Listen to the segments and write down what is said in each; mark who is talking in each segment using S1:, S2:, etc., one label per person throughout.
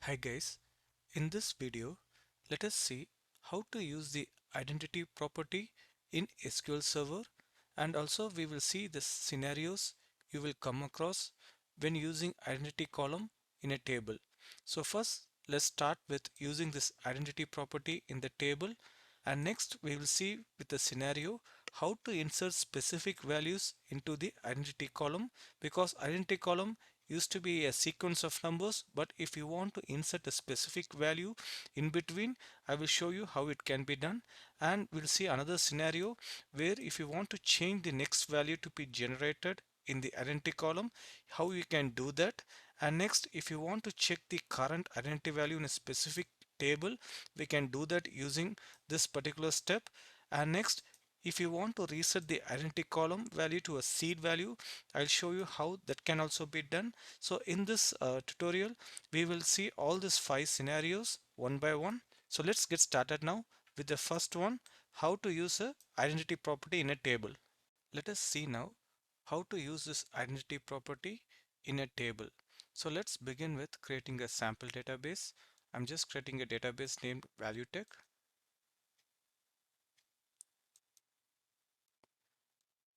S1: Hi guys, in this video, let us see how to use the identity property in SQL Server, and also we will see the scenarios you will come across when using identity column in a table. So first, let's start with using this identity property in the table, and next we will see with the scenario how to insert specific values into the identity column, because identity column used to be a sequence of numbers, but if you want to insert a specific value in between, I will show you how it can be done. And we'll see another scenario where if you want to change the next value to be generated in the identity column, how you can do that. And next, if you want to check the current identity value in a specific table, we can do that using this particular step. And next, if you want to reset the identity column value to a seed value, I'll show you how that can also be done. So in this tutorial, we will see all these 5 scenarios one by one. So let's get started now with the first one, how to use a identity property in a table. Let us see now how to use this identity property in a table. So let's begin with creating a sample database. I'm just creating a database named ValueTech,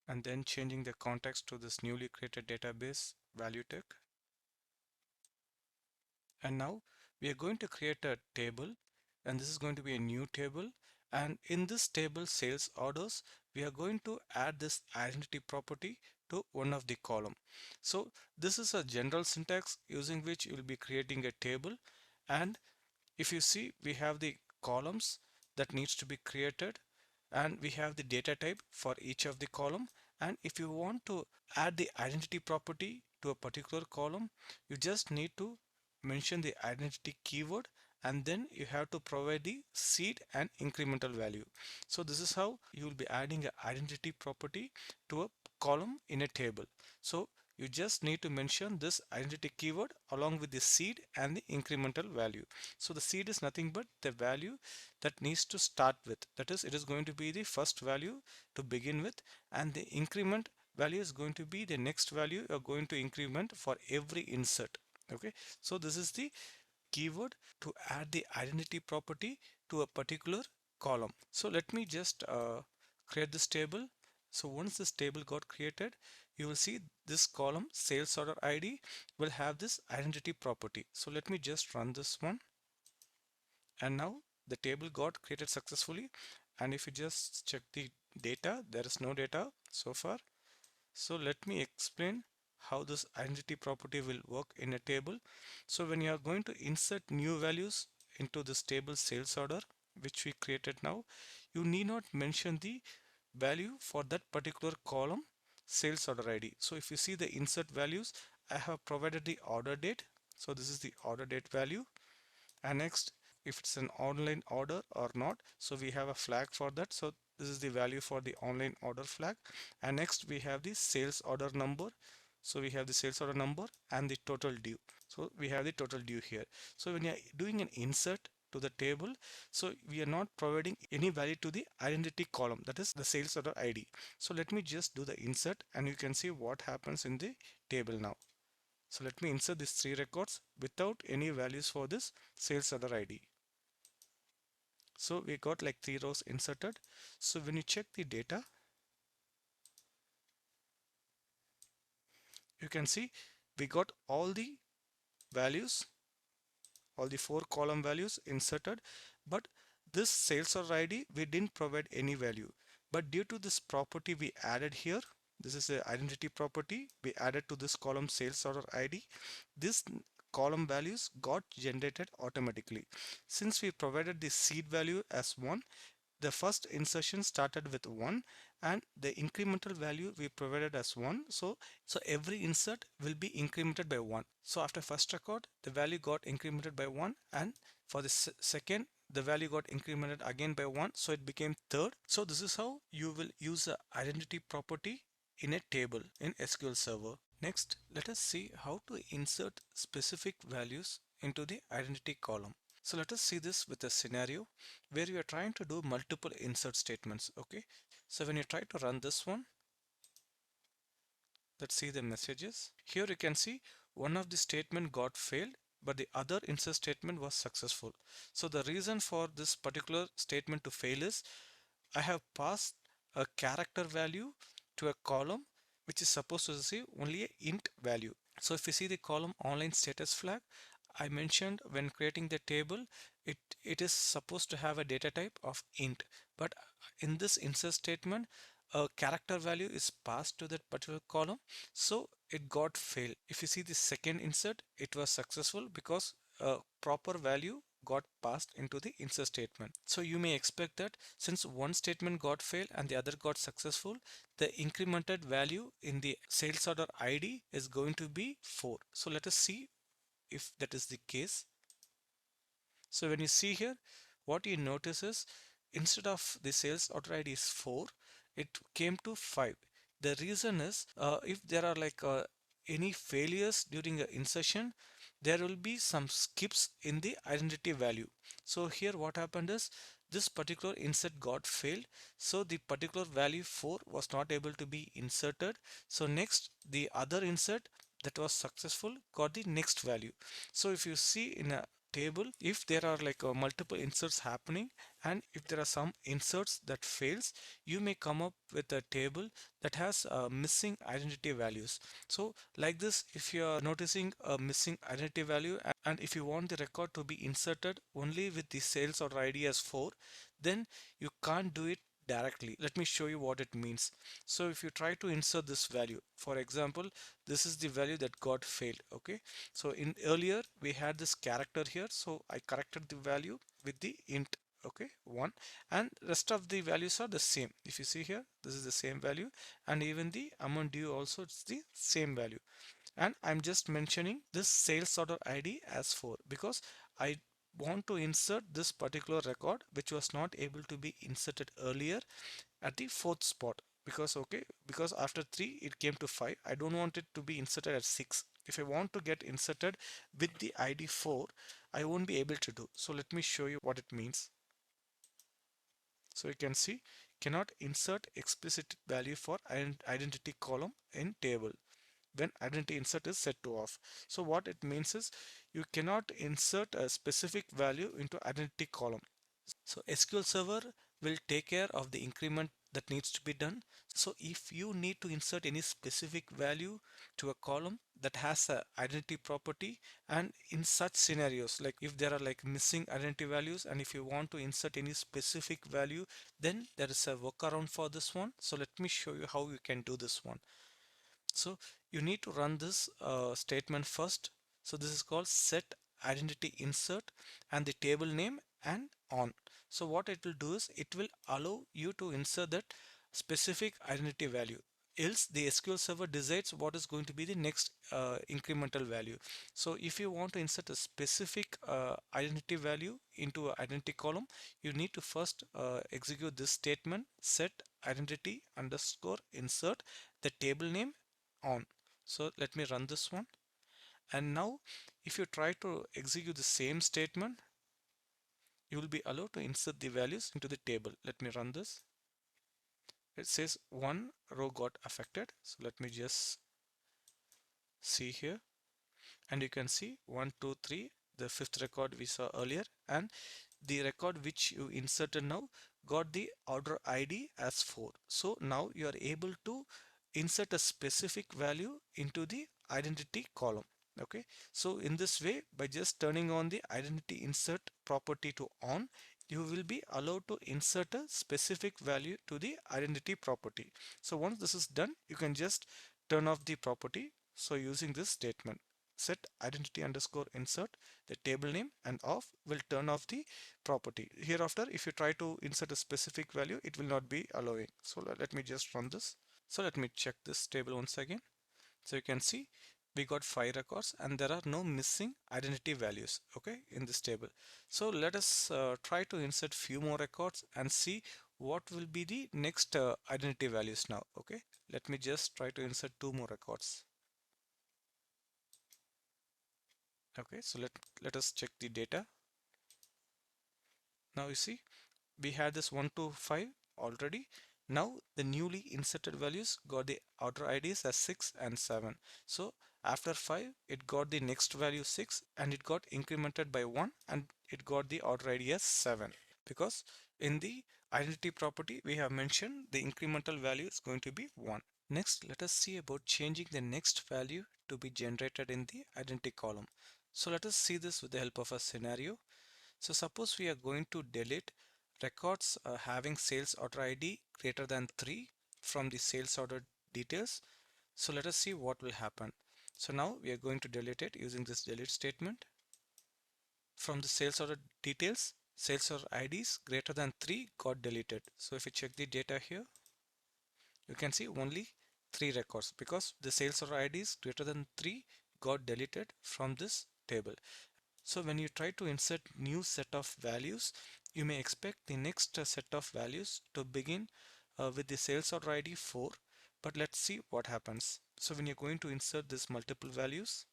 S1: and then changing the context to this newly created database ValueTech. And now we are going to create a table, and this is going to be a new table. And in this table sales orders, we are going to add this identity property to one of the column. So this is a general syntax using which you will be creating a table. And if you see, we have the columns that needs to be created, and we have the data type for each of the column. And if you want to add the identity property to a particular column, you just need to mention the identity keyword, and then you have to provide the seed and incremental value. So this is how you will be adding an identity property to a column in a table. So you just need to mention this identity keyword along with the seed and the incremental value. So the seed is nothing but the value that needs to start with. That is, it is going to be the first value to begin with, and the increment value is going to be the next value you're going to increment for every insert. Okay, so this is the keyword to add the identity property to a particular column. So let me just create this table. So once this table got created, you will see this column sales order ID will have this identity property. So let me just run this one, and now the table got created successfully. And if you just check the data, there is no data so far. So let me explain how this identity property will work in a table. So when you are going to insert new values into this table sales order, which we created now, you need not mention the value for that particular column sales order ID. So if you see the insert values, I have provided the order date. So this is the order date value. And next, if it's an online order or not, so we have a flag for that. So this is the value for the online order flag. And next we have the sales order number. So we have the sales order number and the total due. So we have the total due here. So when you're doing an insert to the table, so we are not providing any value to the identity column, that is the sales order ID. So let me just do the insert, and you can see what happens in the table now. So let me insert these 3 records without any values for this sales order ID. So we got like 3 rows inserted. So when you check the data, you can see we got all the values, all the 4 column values inserted, but this sales order ID, we didn't provide any value. But due to this property we added here, this is the identity property we added to this column sales order ID, this column values got generated automatically. Since we provided the seed value as 1, the first insertion started with 1, and the incremental value we provided as 1. So every insert will be incremented by 1. So after first record, the value got incremented by 1, and for the second, the value got incremented again by 1, so it became third. So this is how you will use the identity property in a table in SQL Server. Next, let us see how to insert specific values into the identity column. So let us see this with a scenario where you are trying to do multiple insert statements. Okay, so when you try to run this one, let's see the messages. Here you can see one of the statement got failed but the other insert statement was successful. So the reason for this particular statement to fail is I have passed a character value to a column which is supposed to receive only a int value. So if you see the column online status flag, I mentioned when creating the table, it is supposed to have a data type of int, but in this insert statement, a character value is passed to that particular column, so it got failed. If you see the second insert, it was successful because a proper value got passed into the insert statement. So you may expect that since one statement got failed and the other got successful, the incremented value in the sales order ID is going to be 4. So let us see if that is the case. So when you see here, what you notice is instead of the sales order ID is 4, it came to 5. The reason is if there are any failures during the insertion, there will be some skips in the identity value. So here what happened is this particular insert got failed. So the particular value 4 was not able to be inserted. So next the other insert that was successful got the next value. So if you see in a table, if there are multiple inserts happening and if there are some inserts that fails, you may come up with a table that has missing identity values. So like this, if you are noticing a missing identity value and if you want the record to be inserted only with the sales order ID as 4, then you can't do it directly. Let me show you what it means. So if you try to insert this value, for example, this is the value that got failed. Okay, so in earlier we had this character here, so I corrected the value with the int, okay, 1, and rest of the values are the same. If you see here, this is the same value, and even the amount due also it's the same value. And I'm just mentioning this sales order ID as 4 because I want to insert this particular record which was not able to be inserted earlier at the fourth spot, because okay, because after 3 it came to 5. I don't want it to be inserted at 6. If I want to get inserted with the ID 4, I won't be able to do. So let me show you what it means. So you can see cannot insert explicit value for identity column in table when identity insert is set to off. So what it means is you cannot insert a specific value into identity column. So SQL Server will take care of the increment that needs to be done. So if you need to insert any specific value to a column that has a identity property, and in such scenarios, like if there are missing identity values and if you want to insert any specific value, then there is a workaround for this one. So let me show you how you can do this one. So you need to run this statement first. So this is called set identity insert and the table name and on. So what it will do is it will allow you to insert that specific identity value. Else the SQL Server decides what is going to be the next incremental value. So if you want to insert a specific identity value into an identity column, you need to first execute this statement set identity underscore insert the table name on. So let me run this one. And now if you try to execute the same statement, you will be allowed to insert the values into the table. Let me run this. It says one row got affected. So let me just see here. And you can see 1, 2, 3, the fifth record we saw earlier, and the record which you inserted now got the order ID as 4. So now you are able to insert a specific value into the identity column. Okay, so in this way, by just turning on the identity insert property to on, you will be allowed to insert a specific value to the identity property. So once this is done, you can just turn off the property. So using this statement, set identity underscore insert the table name and off will turn off the property. Hereafter, if you try to insert a specific value, it will not be allowing. So let me just run this. So let me check this table once again. So you can see we got 5 records and there are no missing identity values, okay, in this table. So let us try to insert few more records and see what will be the next identity values now. Okay, let me just try to insert 2 more records. Okay, so let us check the data. Now you see we had this 1 to 5 already. Now the newly inserted values got the order IDs as 6 and 7. So After 5, it got the next value 6 and it got incremented by 1 and it got the order ID as 7. Because in the identity property we have mentioned the incremental value is going to be 1. Next, let us see about changing the next value to be generated in the identity column. So let us see this with the help of a scenario. So suppose we are going to delete records having sales order ID greater than 3 from the sales order details. So let us see what will happen. So now we are going to delete it using this delete statement. From the sales order details, sales order IDs greater than 3 got deleted. So if you check the data here, you can see only 3 records because the sales order IDs greater than 3 got deleted from this table. So when you try to insert new set of values, you may expect the next set of values to begin with the sales order ID 4. But let's see what happens. So when you're going to insert these multiple values,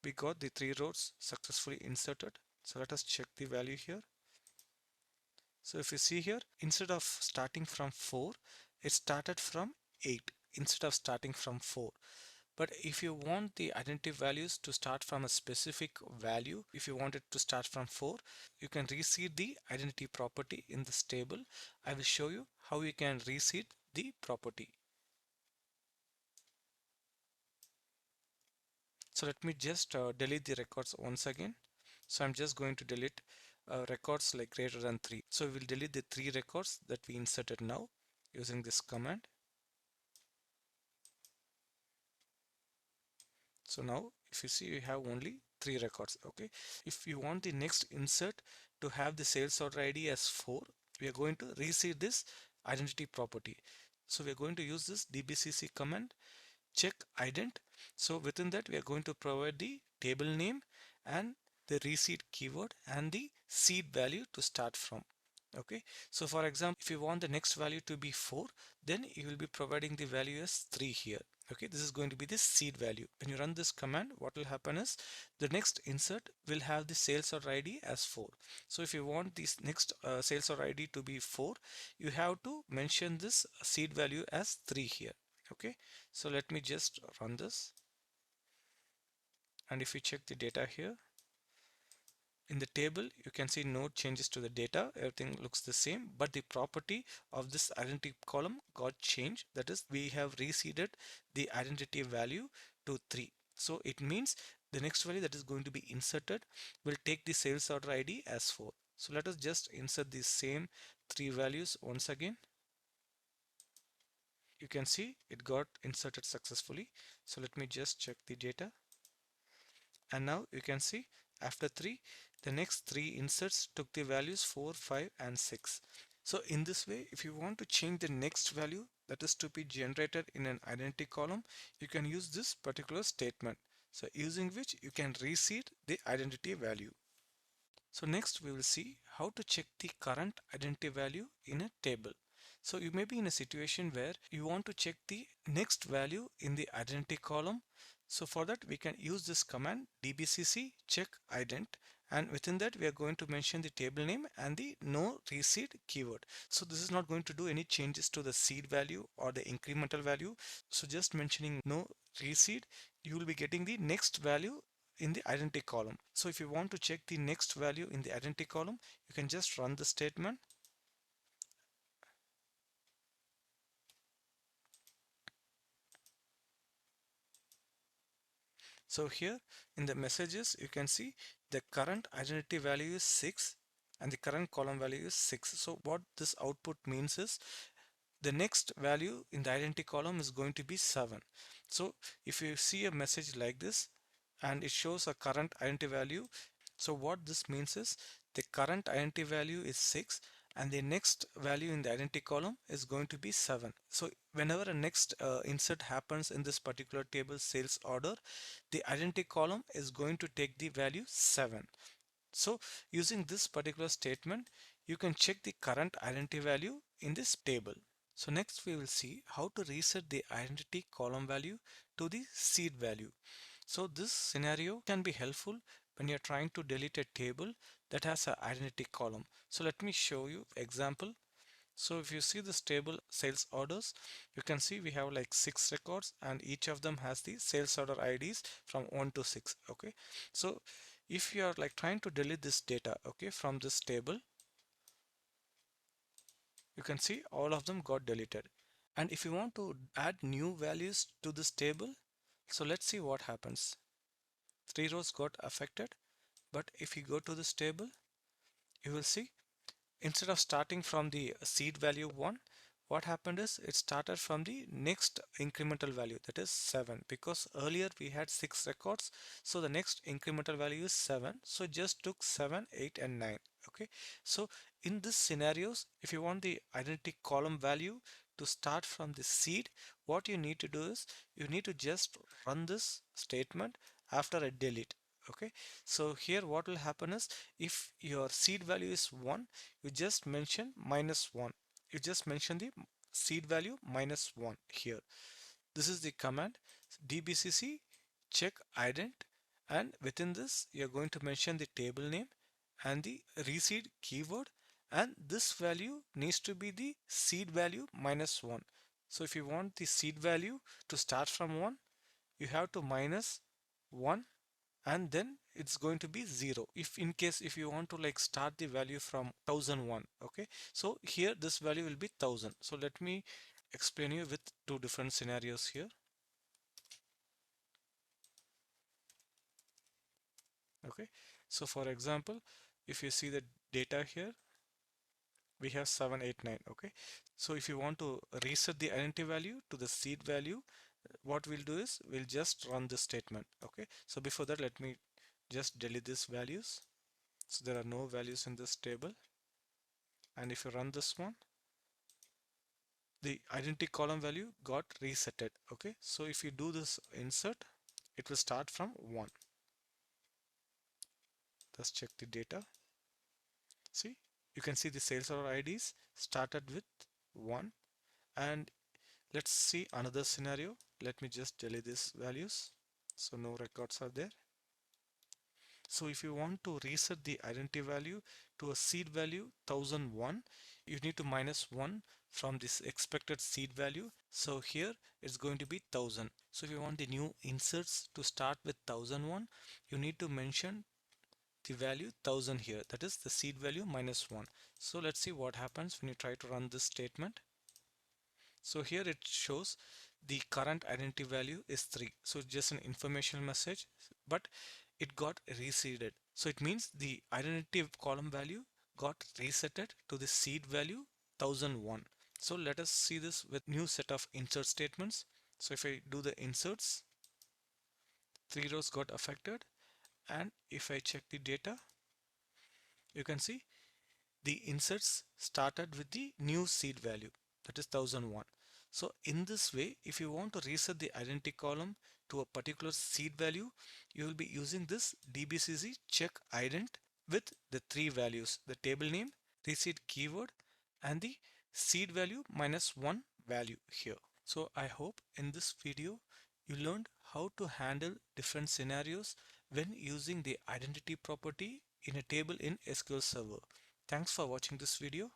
S1: we got the 3 rows successfully inserted. So let us check the value here. So if you see here, instead of starting from 4, it started from 8 instead of starting from 4. But if you want the identity values to start from a specific value, if you want it to start from 4, you can reseed the identity property in this table. I will show you how you can reseed the property. So let me just delete the records once again. So I'm just going to delete records like greater than 3. So we will delete the 3 records that we inserted now using this command. So now if you see, we have only 3 records. Okay, if you want the next insert to have the sales order ID as 4, we are going to reseed this identity property. So we are going to use this dbcc command check ident. So within that we are going to provide the table name and the reseed keyword and the seed value to start from. Okay, so for example, if you want the next value to be 4, then you will be providing the value as 3 here. Okay, this is going to be the seed value. When you run this command, what will happen is the next insert will have the sales order ID as 4. So if you want this next sales order ID to be 4, you have to mention this seed value as 3 here. Okay, so let me just run this, and if you check the data here in the table, you can see no changes to the data, everything looks the same, but the property of this identity column got changed. That is, we have reseeded the identity value to 3. So it means the next value that is going to be inserted will take the sales order ID as 4. So let us just insert the same 3 values once again. You can see it got inserted successfully. So let me just check the data. And now you can see after 3, the next 3 inserts took the values 4, 5 and 6. So in this way, if you want to change the next value that is to be generated in an identity column, you can use this particular statement. So using which you can reseed the identity value. So next we will see how to check the current identity value in a table. So you may be in a situation where you want to check the next value in the identity column. So for that we can use this command dbcc check ident, and within that we are going to mention the table name and the no reseed keyword. So this is not going to do any changes to the seed value or the incremental value. So just mentioning no reseed, you will be getting the next value in the identity column. So if you want to check the next value in the identity column, you can just run the statement. So here in the messages, you can see the current identity value is 6 and the current column value is 6. So what this output means is the next value in the identity column is going to be 7. So if you see a message like this and it shows a current identity value, so what this means is the current identity value is 6 and the next value in the identity column is going to be 7. So whenever a next insert happens in this particular table sales order, the identity column is going to take the value 7. So using this particular statement, you can check the current identity value in this table. So next we will see how to reset the identity column value to the seed value. So this scenario can be helpful when you're trying to delete a table that has an identity column. So let me show you example. So if you see this table sales orders, you can see we have like 6 records and each of them has the sales order IDs from 1 to 6. Okay, so if you are like trying to delete this data, okay, from this table, you can see all of them got deleted. And if you want to add new values to this table, so let's see what happens. 3 rows got affected, but if you go to this table, you will see instead of starting from the seed value 1, what happened is it started from the next incremental value, that is 7, because earlier we had 6 records, so the next incremental value is 7, so it just took 7, 8 and 9. Okay, so in this scenarios, if you want the identity column value to start from the seed, what you need to do is you need to just run this statement after a delete. Okay, so here what will happen is if your seed value is 1, you just mention -1. You just mention the seed value -1 here. This is the command dbcc check ident, and within this you're going to mention the table name and the reseed keyword, and this value needs to be the seed value -1. So if you want the seed value to start from 1, you have to minus 1 and then it's going to be 0 if in case if you want to like start the value from 1001. Okay, so here this value will be 1000. So let me explain you with two different scenarios here. Okay, so for example, if you see the data here, we have 789. Okay, so if you want to reset the identity value to the seed value, what we'll do is we'll just run this statement. Okay, so before that, let me just delete these values. So there are no values in this table, and if you run this one, the identity column value got resetted. Okay, so if you do this insert, it will start from 1. Let's check the data. See, you can see the sales order IDs started with 1. And let's see another scenario. Let me just delete these values so no records are there. So if you want to reset the identity value to a seed value 1001, you need to minus 1 from this expected seed value. So here it's going to be 1000. So if you want the new inserts to start with 1001, you need to mention the value 1000 here. That is the seed value -1. So let's see what happens when you try to run this statement. So here it shows the current identity value is 3. So it's just an informational message, but it got reseeded. So it means the identity column value got resetted to the seed value 1001. So let us see this with new set of insert statements. So if I do the inserts, 3 rows got affected, and if I check the data, you can see the inserts started with the new seed value, that is 1001. So in this way, if you want to reset the identity column to a particular seed value, you will be using this dbcc check ident with the 3 values: the table name, reseed keyword, and the seed value -1 value here. So I hope in this video you learned how to handle different scenarios when using the identity property in a table in SQL Server. Thanks for watching this video.